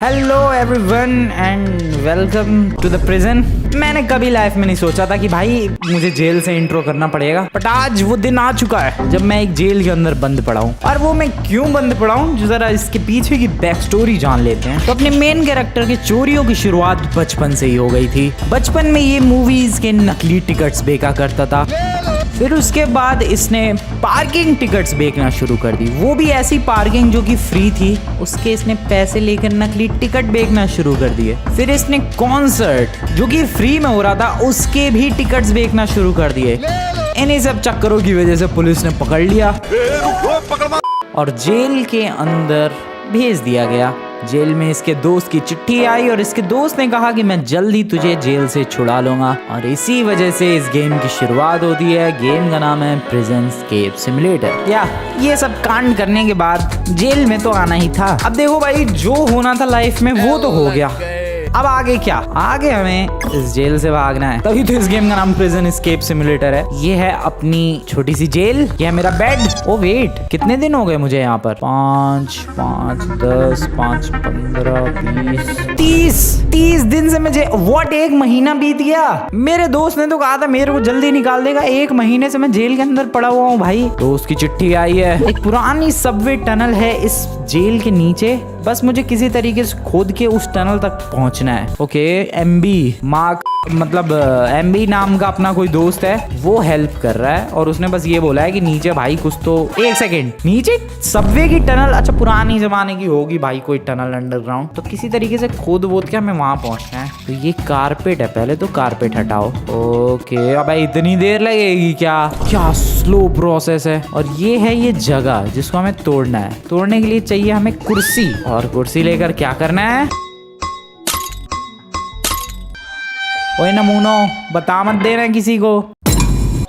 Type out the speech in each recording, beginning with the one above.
Hello everyone and welcome to the prison. मैंने कभी life में नहीं सोचा था कि भाई मुझे जेल से इंट्रो करना पड़ेगा, बट आज वो दिन आ चुका है जब मैं एक जेल के अंदर बंद पड़ा हूँ। और वो मैं क्यों बंद पड़ा हूँ, जो जरा इसके पीछे की बैक स्टोरी जान लेते हैं। तो अपने मेन कैरेक्टर के चोरियों की शुरुआत बचपन से ही हो गई थी। बचपन में ये मूवीज के नकली टिकट्स बेचा करता था। फिर उसके बाद इसने पार्किंग टिकट्स बेचना शुरू कर दी, वो भी ऐसी पार्किंग जो कि फ्री थी, उसके इसने पैसे लेकर नकली टिकट बेचना शुरू कर दिए। फिर इसने कॉन्सर्ट जो कि फ्री में हो रहा था, उसके भी टिकट्स बेचना शुरू कर दिए। इन्हीं सब चक्करों की वजह से पुलिस ने पकड़ लिया और जेल के अंदर भेज दिया गया। जेल में इसके दोस्त की चिट्ठी आई और इसके दोस्त ने कहा कि मैं जल्द ही तुझे जेल से छुड़ा लूंगा। और इसी वजह से इस गेम की शुरुआत होती है। गेम का नाम है प्रिजन एस्केप सिमुलेटर। या ये सब कांड करने के बाद जेल में तो आना ही था। अब देखो भाई, जो होना था लाइफ में वो तो हो गया। अब आगे क्या? आगे हमें इस जेल से भागना है। तभी तो इस गेम का नाम प्रिजन एस्केप सिमुलेटर है। ये है अपनी छोटी सी जेल, ये है मेरा बेड। ओ वेट, कितने दिन हो गए मुझे यहाँ पर? 5, 10, 5, 15, 20, 30 दिन से मुझे एक महीना बीत गया। मेरे दोस्त ने तो कहा था मेरे को जल्दी निकाल देगा। 1 महीने से मैं जेल के अंदर पड़ा हुआ हूँ भाई। दोस्त की चिट्ठी आई है। एक पुरानी सबवे टनल है इस जेल के नीचे, बस मुझे किसी तरीके से खोद के उस टनल तक पहुंचना है। ओके, एमबी मार्क मतलब एमबी नाम का अपना कोई दोस्त है, वो हेल्प कर रहा है। और उसने बस ये बोला है कि नीचे भाई कुछ तो 1 सेकेंड नीचे सबवे की टनल, अच्छा पुरानी जमाने की होगी भाई कोई टनल अंडरग्राउंड, तो किसी तरीके से खोद वोद के हमें वहां पहुंचना है। तो ये कारपेट है, पहले तो कारपेट हटाओ। ओके, अब इतनी देर लगेगी क्या स्लो प्रोसेस है। और ये है ये जगह जिसको हमें तोड़ना है। तोड़ने के लिए चाहिए हमें कुर्सी, और कुर्सी लेकर क्या करना है? ओए नमूनो, बता मत देना किसी को।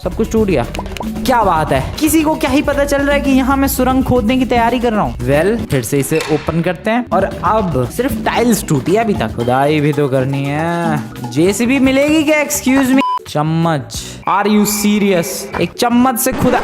सब कुछ टूट गया, क्या बात है। किसी को क्या ही पता चल रहा है कि यहाँ मैं सुरंग खोदने की तैयारी कर रहा हूँ। वेल, फिर से इसे ओपन करते हैं। और अब सिर्फ टाइल्स टूटी है अभी तक, खुदाई भी तो करनी है। जेसीबी मिलेगी क्या? Excuse me. चम्मच, आर यू सीरियस? एक चम्मच से खुदा,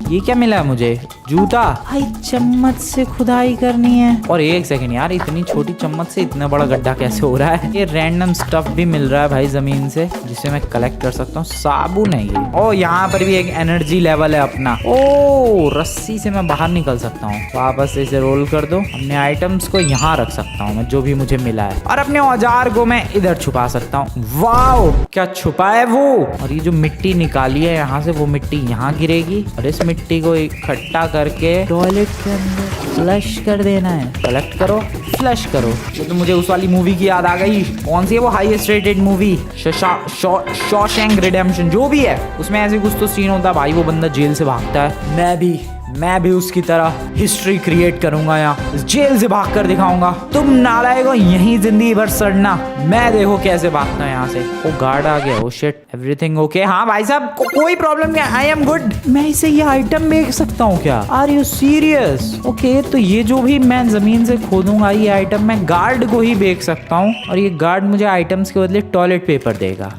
ये क्या मिला है मुझे? जूता। भाई चम्मच से खुदाई करनी है। और 1 सेकंड यार, इतनी छोटी चम्मच से इतना बड़ा गड्ढा कैसे हो रहा है? ये रैंडम स्टफ भी मिल रहा है भाई जमीन से, जिसे मैं कलेक्ट कर सकता हूँ। साबुन है ये। ओ, यहाँ पर भी एक एनर्जी लेवल है अपना। ओ, रस्सी से मैं बाहर निकल सकता हूँ। वापस से इसे रोल कर दो। अपने आइटम्स को यहाँ रख सकता हूँ मैं, जो भी मुझे मिला है। और अपने औजार को मैं इधर छुपा सकता हूँ। वाओ, क्या छुपा है वो। और ये जो मिट्टी निकाली है यहाँ से, वो मिट्टी यहाँ गिरेगी और इस मिट्टी को इकट्ठा करके टॉयलेट के अंदर फ्लश कर देना है। कलेक्ट करो, फ्लश करो। तो मुझे उस वाली मूवी की याद आ गई। कौन सी है वो highest rated movie? Shawshank redemption, जो भी है, उसमें ऐसे कुछ तो सीन होता है भाई, वो बंदा जेल से भागता है। मैं भी उसकी तरह हिस्ट्री क्रिएट करूंगा, यहाँ जेल से भाग कर दिखाऊंगा। तुम नालायकों यहीं जिंदगी भर सड़ना, मैं देखो कैसे भागता है यहाँ से। ओ, गार्ड आ गया। Oh shit, everything okay? हाँ भाई साहब, कोई प्रॉब्लम नहीं, आई एम गुड। मैं इसे ये आइटम बेच सकता हूँ क्या? Are you serious? ओके, तो ये जो भी मैं जमीन से खोदूंगा ये आइटम मैं गार्ड को ही बेच सकता हूँ, और ये गार्ड मुझे आइटम्स के बदले टॉयलेट पेपर देगा।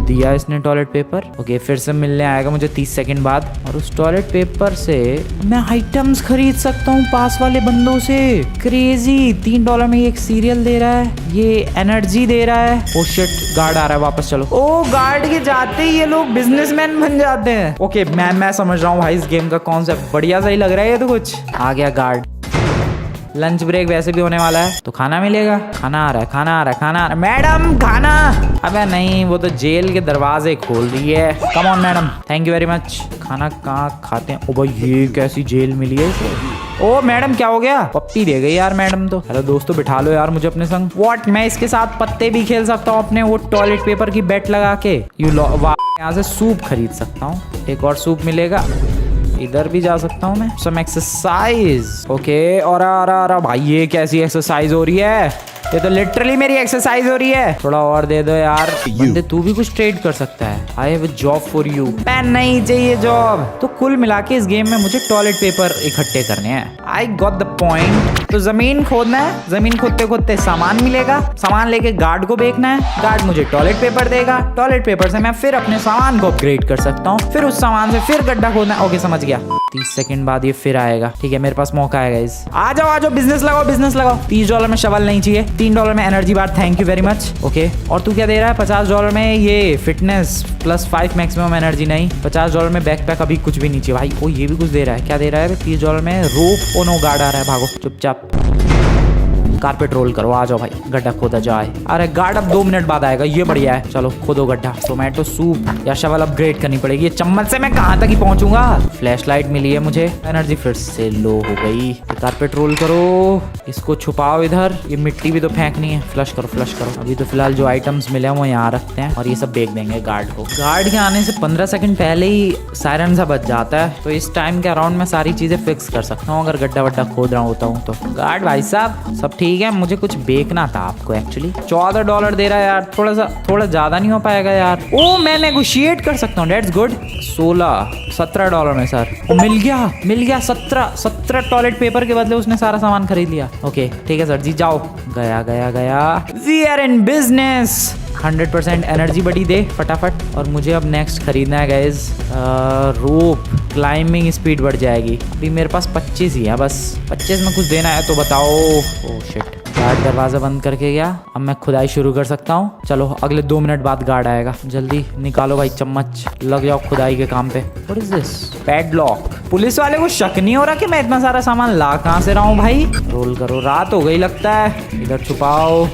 दिया इसने टॉयलेट पेपर। ओके, फिर से मिलने आएगा मुझे 30 सेकंड बाद। और उस टॉयलेट पेपर से मैं आइटम्स खरीद सकता हूँ पास वाले बंदों से। क्रेजी, $3 में एक सीरियल दे रहा है, ये एनर्जी दे रहा है। ओ शिट, गार्ड आ रहा है, वापस चलो। ओ, गार्ड के जाते ही ये लोग बिजनेसमैन बन जाते हैं। ओके, मैं समझ रहा हूँ भाई इस गेम का कॉन्सेप्ट। बढ़िया सही लग रहा है ये तो। कुछ आ गया गार्ड। लंच ब्रेक वैसे भी होने वाला है, तो खाना मिलेगा। खाना आ रहा है। मैडम खाना। अबे नहीं, वो तो जेल के दरवाजे खोल रही है। Come on madam, thank you very much. खाना कहाँ खाते हैं? ओ भाई, ये कैसी जेल मिली है इसे? ओ मैडम, क्या हो गया? पप्पी दे गई यार मैडम तो। हेलो दोस्तों, बिठा लो यार मुझे अपने संग। व्हाट, मैं इसके साथ पत्ते भी खेल सकता हूँ अपने वो टॉयलेट पेपर की बेट लगा के? यहाँ से सूप खरीद सकता हूँ, एक और सूप मिलेगा। इधर भी जा सकता हूँ मैं। Some exercise. ओके, और भाई ये कैसी एक्सरसाइज हो रही है? ये तो लिटरली मेरी एक्सरसाइज हो रही है। थोड़ा और दे दो यार। बंदे, तू भी कुछ ट्रेड कर सकता है। I have a job for you. Pan नहीं चाहिए जॉब। तो कुल मिला के इस गेम में मुझे टॉयलेट पेपर इकट्ठे करने हैं। I got the point. तो जमीन खोदना है, जमीन खोदते खोदते सामान मिलेगा, सामान लेके गार्ड को बेचना है, गार्ड मुझे टॉयलेट पेपर देगा, टॉयलेट पेपर से मैं फिर अपने सामान को अपग्रेड कर सकता हूँ, फिर उस सामान से फिर गड्ढा खोदना है। ओके, समझ गया। 30 सेकंड बाद ये फिर आएगा। ठीक है, मेरे पास मौका है गाइस। आ जाओ बिजनेस लगाओ, बिजनेस लगाओ। $30 में शवल नहीं चाहिए, $3 में energy bar, thank you very much. Okay, और तू क्या दे रहा है? $50 में ये फिटनेस +5 मैक्सिमम एनर्जी नहीं, $50 में बैकपैक, अभी कुछ भी नहीं चाहिए भाई। ओ ये भी कुछ दे रहा है, क्या दे रहा है? $30 में रोप। ओ नो, गार्ड आ रहा है, भागो चुपचाप। कारपेट रोल करो, आ जाओ भाई, गड्ढा खोदा जाए। अरे गार्ड अब 2 मिनट बाद आएगा, ये बढ़िया है। चलो खोदो गड्ढा। टोमेटो सूप या शवल अपग्रेड करनी पड़ेगी। ये चम्मच से मैं कहाँ तक ही पहुंचूंगा? फ्लैश लाइट मिली है मुझे, एनर्जी फिर से लो हो गई। कारपेट रोल करो, इसको छुपाओ इधर। ये मिट्टी भी तो फेंकनी है, फ्लश करो फ्लश करो। अभी तो फिलहाल जो आइटम्स मिले हैं वो यहाँ रखते हैं और ये सब बेच देंगे गार्ड को। गार्ड के आने से 15 सेकंड पहले ही सायरन सा बज जाता है, तो इस टाइम के अराउंड मैं सारी चीजें फिक्स कर सकता हूँ अगर गड्ढा वड्ढा खोद रहा होता हूँ तो। गार्ड भाई साहब सब ठीक है, मुझे कुछ बेचना था आपको एक्चुअली। $14 दे रहा है यार, थोड़ा ज्यादा नहीं हो पाएगा यार? ओ मैं नेगोशिएट कर सकता हूँ, डेट्स गुड। $17 में सर। मिल गया 17 टॉयलेट पेपर के बदले उसने सारा सामान खरीद लिया। ओके ठीक है सर जी, जाओ। गया। We are in business. 100% energy बढ़ी दे फटाफट। और मुझे अब नेक्स्ट खरीदना है गाइज रोप। क्लाइंबिंग स्पीड बढ़ जाएगी। अभी मेरे पास 25 ही है बस। 25 में कुछ देना है तो बताओ। ओह शिट, गार्ड दरवाजा बंद करके गया। अब मैं खुदाई शुरू कर सकता हूँ। चलो अगले 2 मिनट बाद गार्ड आएगा। जल्दी निकालो भाई चम्मच, लग जाओ खुदाई के काम पे। What is this? Padlock. Police वाले को शक नहीं हो रहा कि मैं इतना सारा सामान ला कहाँ से रहा हूँ भाई? रोल करो, रात हो गई लगता है। इधर छुपाओ।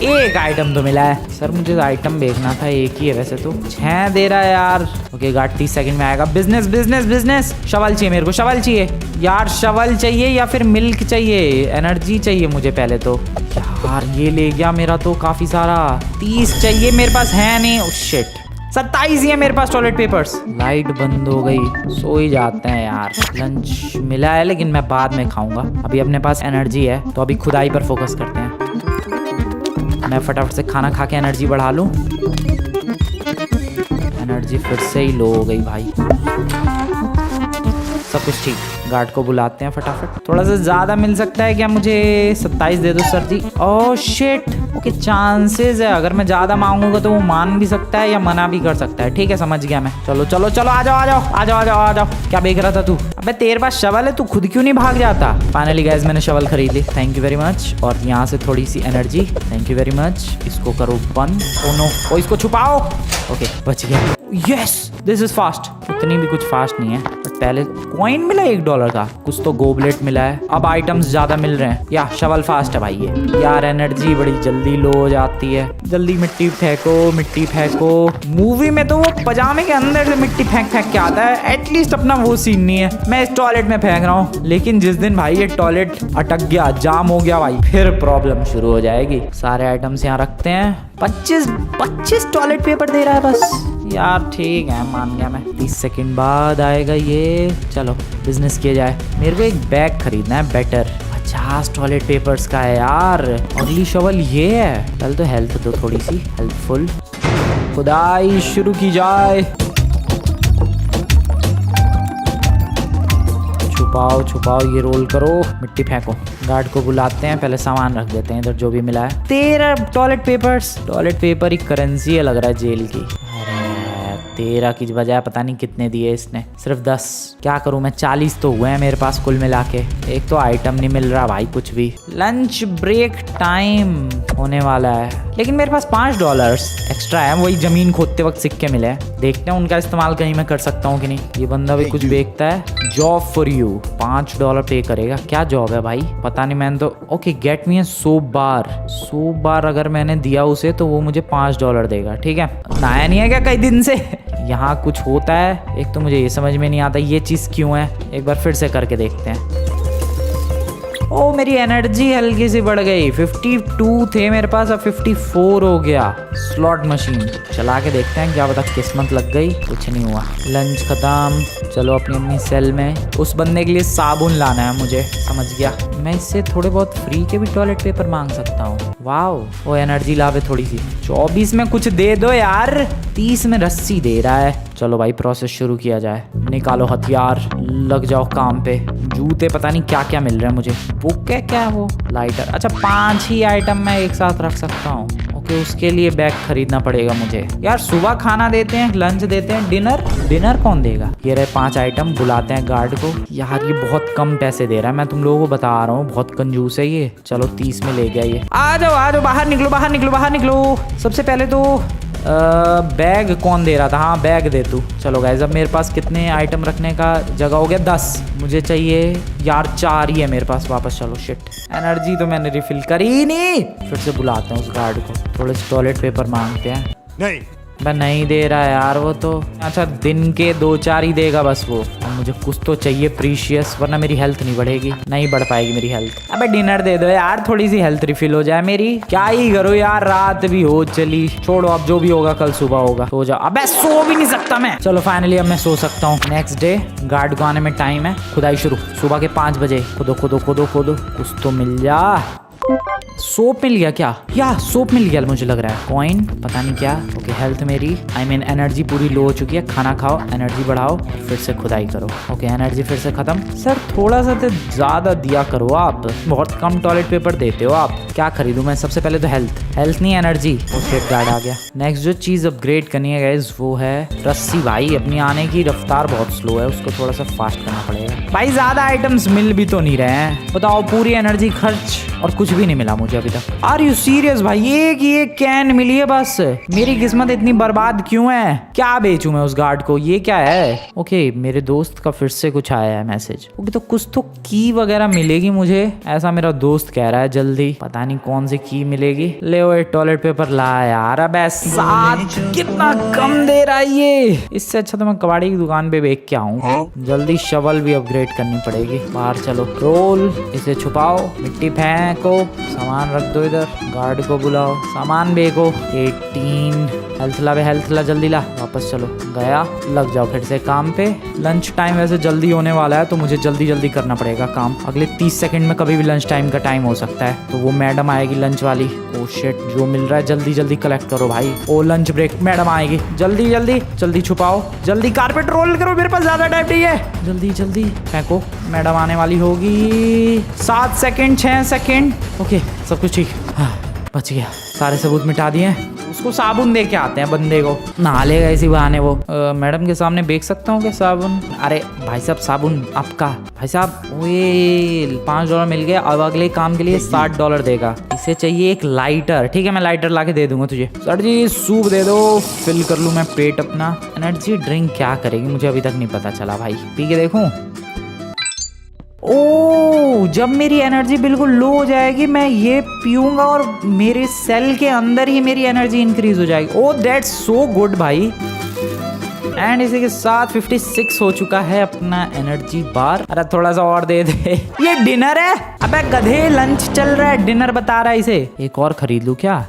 एक आइटम तो मिला है सर, मुझे आइटम बेचना था, एक ही है वैसे तो। 6 दे रहा है यार। ओके गार्ड 30 सेकंड में आएगा। बिजनेस। शवल चाहिए मेरे को, शवल चाहिए यार। शवल चाहिए या फिर मिल्क चाहिए? एनर्जी चाहिए मुझे पहले तो यार। ये ले गया मेरा तो काफी सारा। 30 चाहिए, मेरे पास है नहीं। ओह शिट, 27 ही है मेरे पास टॉयलेट पेपर्स। लाइट बंद हो गई, सो ही जाते हैं यार। लंच मिला है लेकिन मैं बाद में खाऊंगा, अभी अपने पास एनर्जी है तो अभी खुदाई पर फोकस करते हैं। मैं फटाफट से खाना खा के एनर्जी बढ़ा लूं। एनर्जी फिर से ही लो हो गई भाई। सब कुछ ठीक। गार्ड को बुलाते हैं फटाफट। थोड़ा सा ज्यादा मिल सकता है क्या मुझे? 27 दे दो सर जी। ओह शिट, ओके चांसेस है अगर मैं ज्यादा मांगूंगा तो वो मान भी सकता है या मना भी कर सकता है। ठीक है समझ गया मैं। चलो आ जाओ। क्या बेच रहा था तू? अबे तेरे पास शवल है, तू खुद क्यों नहीं भाग जाता? फाइनली गाइस मैंने शवल खरीद ली, थैंक यू वेरी मच। और यहाँ से थोड़ी सी energy, thank you very much. इसको करो बंद। ओ नो, ओ इसको छुपाओ। ओके बच गया। Yes this is fast. इतनी भी कुछ फास्ट नहीं है, बट पहले कॉइन मिला $1 का, कुछ तो गोबलेट मिला है। अब आइटम्स ज्यादा मिल रहे हैं। या शवल फास्ट है भाई ये यार। एनर्जी बड़ी जल्दी लो हो जाती है। जल्दी मिट्टी फेंको। मूवी में तो वो पजामे के अंदर से मिट्टी फेंक के आता है, एटलीस्ट अपना वो सीन नहीं है। मैं इस टॉयलेट में फेंक रहा हूँ, लेकिन जिस दिन भाई ये टॉयलेट अटक गया, जाम हो गया भाई, फिर प्रॉब्लम शुरू हो जाएगी। सारे आइटम्स यहाँ रखते हैं। 25 टॉयलेट पेपर दे रहा है बस यार। ठीक है मान गया मैं। 30 सेकंड बाद आएगा ये। चलो बिजनेस किया जाए। मेरे को एक बैग खरीदना है बेटर। 50 टॉयलेट पेपर्स का है यार। अगली शवल ये है। चल तो हेल्थ दो थोड़ी सी, हेल्पफुल। खुदाई शुरू की जाए। छुपाओ, ये रोल करो, मिट्टी फेंको। गार्ड को बुलाते हैं, पहले सामान रख देते हैं इधर जो भी मिला है। 13 टॉयलेट पेपर ही करेंसी है लग रहा है जेल की। 13 की बजाय पता नहीं कितने दिए इसने, सिर्फ 10। क्या करूं मैं, 40 तो हुए हैं मेरे पास कुल मिला के। एक तो आइटम नहीं मिल रहा भाई कुछ भी। लंच ब्रेक टाइम होने वाला है, लेकिन मेरे पास $5 एक्स्ट्रा है, वही जमीन खोदते वक्त सिक्के मिले हैं। देखते हैं उनका इस्तेमाल कहीं मैं कर सकता हूँ कि नहीं। ये बंदा भी कुछ बेचता है। जॉब फॉर यू, $5 पे करेगा। क्या जॉब है भाई पता नहीं, मैंने तो। ओके गेट मी 100 बार अगर मैंने दिया उसे तो वो मुझे $5 देगा। ठीक है, नया नहीं है क्या कई दिन से? यहाँ कुछ होता है, एक तो मुझे ये समझ में नहीं आता ये चीज़ क्यों है। एक बार फिर से करके देखते हैं। ओ मेरी एनर्जी हल्की सी बढ़ गई। 52 थे मेरे पास, अब 54 हो गया। स्लॉट मशीन चला के देखते हैं, क्या पता किस्मत लग गई। कुछ नहीं हुआ। लंच खत्म। चलो अपनी सेल में। उस बंदे के लिए साबुन लाना है मुझे, समझ गया। मैं इससे थोड़े बहुत फ्री के भी टॉयलेट पेपर मांग सकता हूँ। वाओ, वो एनर्जी लावे थोड़ी सी। 24 में कुछ दे दो यार। 30 में रस्सी दे रहा है। चलो भाई प्रोसेस शुरू किया जाए। निकालो हथियार, लग जाओ काम पे। जूते पता नहीं क्या क्या मिल रहा है मुझे। बुक है क्या वो? लाइटर। अच्छा 5 ही आइटम मैं एक साथ रख सकता हूँ। ओके उसके लिए बैग खरीदना पड़ेगा मुझे। यार सुबह खाना देते हैं, लंच देते हैं, डिनर कौन देगा? ये रहे 5 आइटम। बुलाते हैं गार्ड को। यार ये बहुत कम पैसे दे रहा है, मैं तुम लोगों को बता रहा हूँ, बहुत कंजूस है ये। चलो 30 में ले गया ये। आ जाओ बाहर निकलो बाहर निकलो बाहर निकलो। सबसे पहले तो बैग कौन दे रहा था? हाँ बैग दे तू। चलो गाइस अब मेरे पास कितने आइटम रखने का जगह हो गया? 10। मुझे चाहिए यार 4 ही है मेरे पास। वापस चलो। शिट, एनर्जी तो मैंने रिफिल करी ही नहीं। फिर से बुलाते हैं उस गार्ड को। थोड़े से टॉयलेट पेपर मांगते हैं। नहीं मैं नहीं दे रहा है यार वो तो। अच्छा दिन के 2-4 ही देगा बस वो। और मुझे कुछ तो चाहिए प्रीशियस, वरना मेरी हेल्थ नहीं बढ़ेगी, नहीं बढ़ पाएगी मेरी हेल्थ। अबे डिनर दे दो यार, थोड़ी सी हेल्थ रिफिल हो जाए मेरी। क्या ही करो यार, रात भी हो चली। छोड़ो अब जो भी होगा कल सुबह होगा। सो जाओ। अबे सो भी नहीं सकता मैं। चलो फाइनली अब मैं सो सकता हूँ। नेक्स्ट डे गार्ड को आने में टाइम है। खुदाई शुरू सुबह के 5 बजे। खोदो खोदो खोदो खोदो, कुछ तो मिल जा। सोप मिल गया क्या? या सोप मिल गया मुझे लग रहा है। कॉइन पता नहीं क्या। ओके हेल्थ मेरी एनर्जी पूरी लो हो चुकी है। खाना खाओ, एनर्जी बढ़ाओ, फिर से खुदाई करो। ओके एनर्जी फिर से खत्म। सर थोड़ा सा तो ज्यादा दिया करो आप, बहुत कम टॉयलेट पेपर देते हो आप। क्या खरीदूं मैं? सबसे पहले तो हेल्थ नहीं एनर्जी। ओके गार्ड आ गया। नेक्स्ट जो चीज अपग्रेड करनी है गाइस वो है रस्सी। भाई अपनी आने की रफ्तार बहुत स्लो है, उसको थोड़ा सा फास्ट करना पड़ेगा। भाई ज्यादा आइटम्स मिल भी तो नहीं रहे हैं। बताओ पूरी एनर्जी खर्च और कुछ भी नहीं मिला मुझे अभी तक। आर यू सीरियस भाई? ये कैन मिली है बस। मेरी किस्मत इतनी बर्बाद क्यों है? क्या बेचूं मैं उस गार्ड को? ये क्या है? ओके मेरे दोस्त का फिर से कुछ आया है मैसेज। ओके तो कुछ तो की वगैरह मिलेगी मुझे, ऐसा मेरा दोस्त कह रहा है। जल्दी पता नहीं कौन सी की मिलेगी। ले वो टॉयलेट पेपर ला यार। अब 7 कितना कम दे रहा है ये। इससे अच्छा तो मैं कबाड़ी की दुकान पे बेच के आऊँ। जल्दी शवल भी अपग्रेड करनी पड़ेगी। बाहर चलो। रोल, इसे छुपाओ, मिट्टी फेंको, सामान रख दो इधर। गार्ड को बुलाओ, सामान बेचो। 18 हेल्थ ला जल्दी ला। वापस चलो। गया। लग जाओ फिर से काम पे। लंच टाइम वैसे जल्दी होने वाला है तो मुझे जल्दी करना पड़ेगा काम। अगले 30 सेकंड में कभी भी लंच टाइम का टाइम हो सकता है। तो वो मैडम आएगी लंच वाली। ओ शिट, जो मिल रहा है जल्दी कलेक्ट करो भाई। ओ लंच ब्रेक, मैडम आएगी। जल्दी छुपाओ, जल्दी कारपेट रोल करो, मेरे पास ज्यादा टाइम नहीं है। जल्दी फेंको, मैडम आने वाली होगी। 7 सेकंड 6 सेकंड। ओके सब कुछ ठीक। हाँ, बच गया। सारे सबूत मिटा दिए। उसको साबुन दे के आते हैं बंदे को, नहा लेगा इसी बहाने वो। मैडम के सामने बेच सकता हूँ क्या साबुन? अरे भाई साहब साबुन आपका। भाई साहब ओए $5 मिल गया। अब अगले काम के लिए $60 देगा। इसे चाहिए एक लाइटर। ठीक है मैं लाइटर ला के दे दूंगा तुझे। सर जी सूप दे दो, फिल कर लूँ मैं पेट अपना। एनर्जी ड्रिंक क्या करेगी मुझे अभी तक नहीं पता चला भाई। पी के देखूं। ओ जब मेरी एनर्जी बिल्कुल लो हो जाएगी मैं ये पीऊंगा और मेरे सेल के अंदर ही मेरी एनर्जी इंक्रीज हो जाएगी। ओ दैट्स सो गुड भाई। एंड इसी के साथ 56 हो चुका है अपना एनर्जी बार। अरे थोड़ा सा और दे दे। ये डिनर है? अबे गधे लंच चल रहा है, डिनर बता रहा है इसे। एक और खरीद लूं क्या?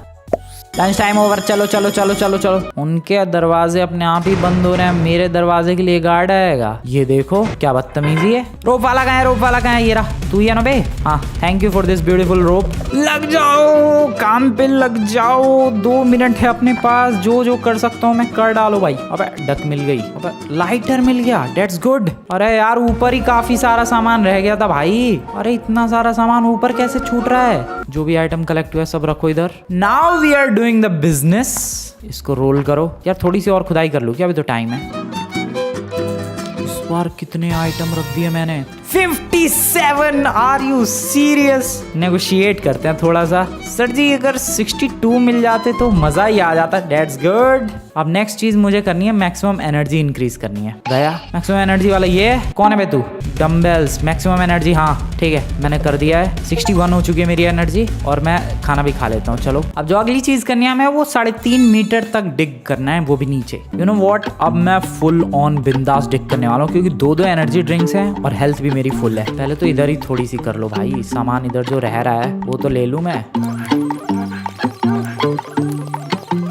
Lunch time over. चलो। उनके दरवाजे अपने आप ही बंद हो रहे हैं, मेरे दरवाजे के लिए गार्ड आएगा। ये देखो क्या बदतमीजी है। रोप वाला कहाँ है? ये रहा। तू ही है ना बे? हाँ thank you for this beautiful rope. लग जाओ काम पे, लग जाओ। 2 मिनट है अपने पास, जो कर सकता हूँ मैं कर डालो भाई। अबे डक मिल गई। अबे लाइटर मिल गया, डेट्स गुड। अरे यार ऊपर ही काफी सारा सामान रह गया था भाई। अरे इतना सारा सामान ऊपर कैसे छूट रहा है? जो भी आइटम कलेक्ट हुआ सब रखो इधर। Now we are doing the business. इसको रोल करो यार। थोड़ी सी और खुदाई कर लूं क्या? अभी तो टाइम है। इस बार कितने आइटम रख दिए मैंने? 57। Are you serious? नेगोशिएट करते हैं थोड़ा सा। सर जी अगर 62 मिल जाते तो मजा ही आ जाता। Dates good. अब नेक्स्ट चीज मुझे करनी है, मैक्सिमम एनर्जी इंक्रीज करनी है। गया मैक्सिमम एनर्जी वाला। ये कौन है बे तू? Dumbbells maximum energy. हाँ ठीक है मैंने कर दिया है। 61 हो चुकी है मेरी एनर्जी और मैं खाना भी खा लेता हूँ। चलो अब जो अगली चीज करनी है, मैं वो 3.5 मीटर तक डिग करना है, वो भी नीचे। यू नो व्हाट, अब मैं फुल ऑन बिंदास डिग करने वाला हूँ क्योंकि 2 एनर्जी ड्रिंक्स हैं और हेल्थ भी मेरी फुल है। पहले तो इधर ही थोड़ी सी कर लो भाई। सामान इधर जो रह रहा है वो तो ले लूं मैं।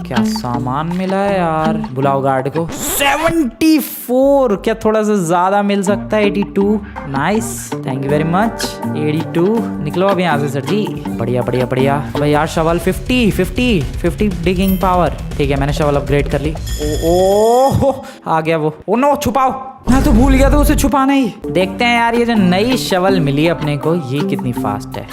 क्या सामान मिला है यार, बुलाओ गार्ड को। 74, क्या थोड़ा सा ज्यादा मिल सकता है? 82, nice, thank you very much. 82, निकलो अब यहाँ से सर जी। बढ़िया बढ़िया बढ़िया। अबे यार शवल 50 डिगिंग पावर। ठीक है, मैंने शवल अपग्रेड कर ली। ओ आ गया वो। ओ नो, छुपाओ, मैं तो भूल गया था उसे छुपाना ही। देखते हैं यार ये जो नई शवल मिली है अपने को, ये कितनी फास्ट है।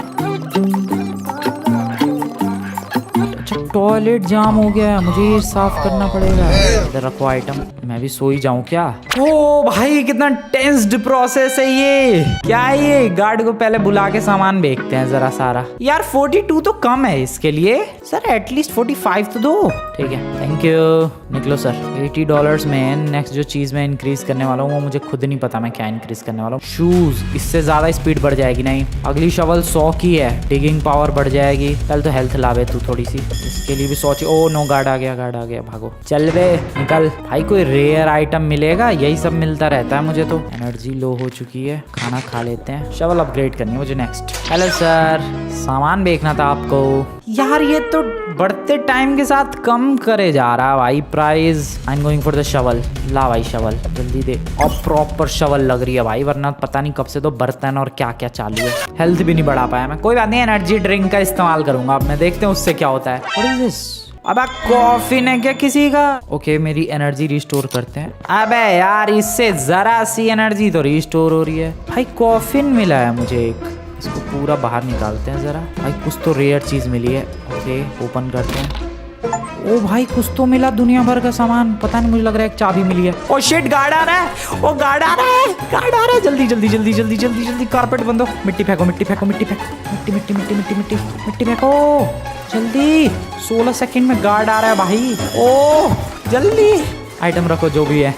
टॉयलेट जाम हो गया, मुझे ये साफ करना पड़ेगा। इधर रखो आइटम, मैं भी सोई जाऊं क्या? ओ भाई कितना टेंस्ड प्रोसेस है ये। क्या है ये? गार्ड को पहले बुला के सामान बेचते हैं जरा सारा। यार 42 तो कम है इसके लिए सर, एटलीस्ट 45 तो दो। ठीक है, थैंक यू। निकलो सर। $80 में नेक्स्ट जो चीज मैं इंक्रीज करने वाला हूँ वो मुझे खुद नहीं पता मैं क्या इंक्रीज करने वाला हूँ। शूज, इससे ज्यादा स्पीड बढ़ जाएगी। नहीं, अगली शवल 100 की है, डिगिंग पावर बढ़ जाएगी। कल तो हेल्थ लावे तू थोड़ी सी, इसके लिए भी सोच। ओ नो, गार्ड आ गया, गार्ड आ गया, भागो। चल बे निकल भाई, कोई रेयर आइटम मिलेगा? यही सब मिलता रहता है मुझे तो। एनर्जी लो हो चुकी है, खाना खा लेते हैं। शवल अपग्रेड करनी है मुझे नेक्स्ट। हेलो सर, सामान बेचना था आपको। यार ये तो बढ़ते टाइम के साथ कम करे जा रहा है भाई price. I am going for the shovel. ला भाई शवल जल्दी दे। और प्रॉपर शवल लग रही है भाई, वरना पता नहीं कब से तो बर्तन और क्या क्या चालू है। हेल्थ भी नहीं बढ़ा पाया मैं। कोई बात नहीं, एनर्जी ड्रिंक का इस्तेमाल करूंगा अब मैं, देखते हैं उससे क्या होता है। What is this? अबे कॉफी ने क्या किसी का? ओके, मेरी एनर्जी रिस्टोर करते हैं। अबे यार इससे जरा सी एनर्जी तो रिस्टोर हो रही है भाई। कॉफिन मिला है मुझे एक, इसको पूरा बाहर निकालते हैं जरा। भाई कुछ तो रेयर चीज मिली है। ओके, ओपन करते हैं। ओ भाई कुछ तो मिला, दुनिया भर का सामान। पता नहीं, मुझे लग रहा है एक चाबी मिली है। ओ शिट, गार्ड आ रहा है। ओ गार्ड आ रहा है, गार्ड आ रहा है। जल्दी जल्दी जल्दी जल्दी जल्दी जल्दी कारपेट बंदो। मिट्टी फेंको, मिट्टी फेंको, मिट्टी फेंको, मिट्टी मिट्टी मिट्टी मिट्टी मिट्टी मिट्टी फेंको जल्दी। 16 सेकंड में गार्ड आ रहा है भाई। ओ जल्दी आइटम रखो जो भी है।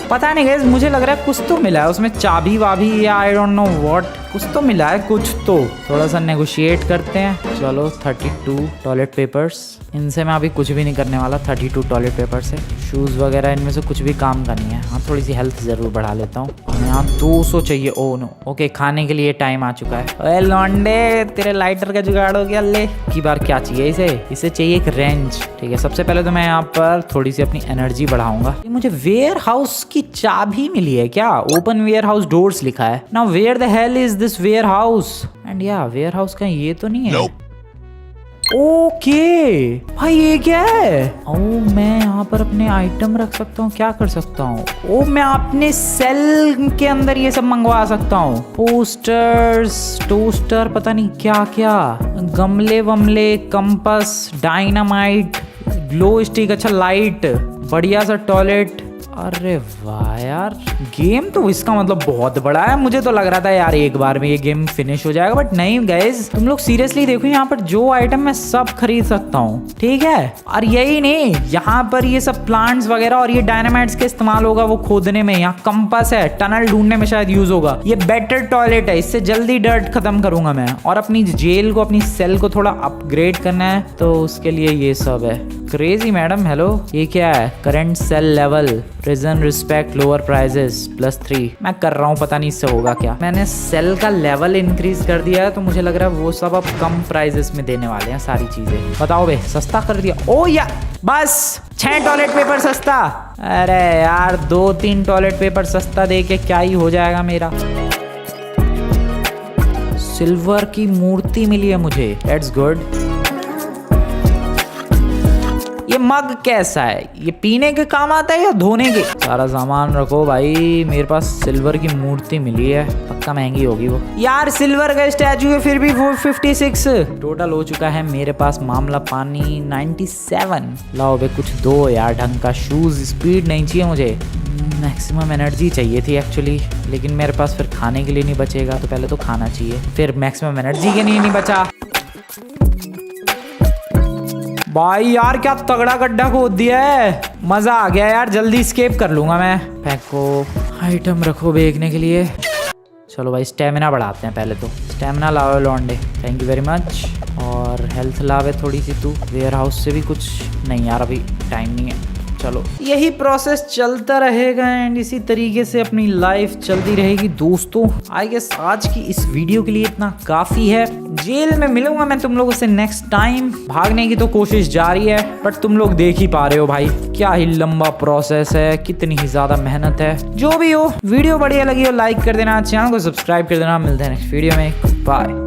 पता नहीं गाइस, मुझे लग रहा है कुछ तो मिला है उसमें, चाबी वाबी या आई डोंट नो व्हाट। कुछ तो मिला है, कुछ तो। थोड़ा सा नेगोशिएट करते हैं। चलो 32 टॉयलेट पेपर्स, इनसे मैं अभी कुछ भी नहीं करने वाला। 32 टॉयलेट पेपर से शूज़ वगैरह इनमें से कुछ भी काम का नहीं है। हाँ, थोड़ी सी हेल्थ ज़रूर बढ़ा लेता हूँ। यहाँ 200 चाहिए। ओ नो, ओके, खाने के लिए टाइम आ चुका है। ओए लौंडे, तेरे लाइटर का जुगाड़ हो गया। ले की बार क्या चाहिए इसे चाहिए एक रेंज। ठीक है, सबसे पहले तो मैं यहाँ पर थोड़ी सी अपनी एनर्जी बढ़ाऊंगा। मुझे वेयर हाउस की चाबी मिली है क्या? ओपन वेयर हाउस डोर्स लिखा है ना। Where the hell is this warehouse? And या वेयर हाउस का ये तो नहीं है। ओके भाई, ये क्या है? ओ मैं यहाँ पर अपने आइटम रख सकता हूँ। क्या कर सकता हूँ? ओ मैं अपने सेल के अंदर ये सब मंगवा सकता हूँ। पोस्टर्स, टोस्टर, पता नहीं क्या क्या, गमले वमले, कंपास, डायनामाइट, ग्लो स्टिक, अच्छा लाइट, बढ़िया सा टॉयलेट। अरे वाह यार, गेम तो इसका मतलब बहुत बड़ा है। मुझे तो लग रहा था यार एक बार में ये गेम फिनिश हो जाएगा, बट नहीं गाइस, तुम लोग सीरियसली देखो, यहाँ पर जो आइटम मैं सब खरीद सकता हूँ। ठीक है, और यही नहीं, यहाँ पर ये सब प्लांट्स वगैरह और ये डायनामाइट्स के इस्तेमाल होगा वो खोदने में। यहाँ कंपास है, टनल ढूंढने में शायद यूज होगा। ये बेटर टॉयलेट है, इससे जल्दी डर्ट खत्म करूंगा मैं। और अपनी जेल को, अपनी सेल को थोड़ा अपग्रेड करना है, तो उसके लिए ये सब है। क्रेजी मैडम, हेलो, ये क्या है? Current sale level, prison respect, lower prices +3। मैं कर रहा हूँ, पता नहीं इससे होगा क्या। मैंने सेल का लेवल इंक्रीज कर दिया है, तो मुझे लग रहा है वो सब अब कम प्राइजेस में देने वाले हैं सारी चीजें। बताओ बे, सस्ता कर दिया। ओ या बस 6 टॉयलेट पेपर सस्ता। अरे यार 2-3 टॉयलेट पेपर सस्ता दे के क्या ही हो जाएगा मेरा। सिल्वर की मूर्ति मिली है मुझे, दैट्स गुड। ये मग कैसा है? ये पीने के काम आता है या धोने के? सारा सामान रखो भाई, मेरे पास सिल्वर की मूर्ति मिली है, पक्का महंगी होगी वो। यार सिल्वर का स्टैचू है, फिर भी 56 टोटल हो चुका है मेरे पास। मामला पानी 97। लाओ बे कुछ दो यार ढंग का। शूज, स्पीड नहीं चाहिए मुझे, मैक्सिमम एनर्जी चाहिए थी एक्चुअली, लेकिन मेरे पास फिर खाने के लिए नहीं बचेगा, तो पहले तो खाना चाहिए, फिर मैक्सिमम एनर्जी के लिए नहीं बचा। भाई यार क्या तगड़ा गड्ढा खोद दिया है, मजा आ गया यार, जल्दी स्केप कर लूंगा मैं। फेंको, आइटम रखो बेचने के लिए। चलो भाई स्टेमिना बढ़ाते हैं पहले तो। स्टेमिना लाओ लौंडे, थैंक यू वेरी मच। और हेल्थ लावे थोड़ी सी तू। वेयर हाउस से भी कुछ नहीं यार, अभी टाइम नहीं है। चलो यही प्रोसेस चलता रहेगा एंड इसी तरीके से अपनी लाइफ चलती रहेगी दोस्तों। आई गेस आज की इस वीडियो के लिए इतना काफी है। जेल में मिलूंगा मैं तुम लोगों से नेक्स्ट टाइम। भागने की तो कोशिश जारी है बट तुम लोग देख ही पा रहे हो भाई क्या ही लंबा प्रोसेस है, कितनी ही ज्यादा मेहनत है। जो भी हो वीडियो बढ़िया लगी हो लाइक कर देना, चैनल को सब्सक्राइब कर देना। मिलते हैं नेक्स्ट वीडियो में, बाय।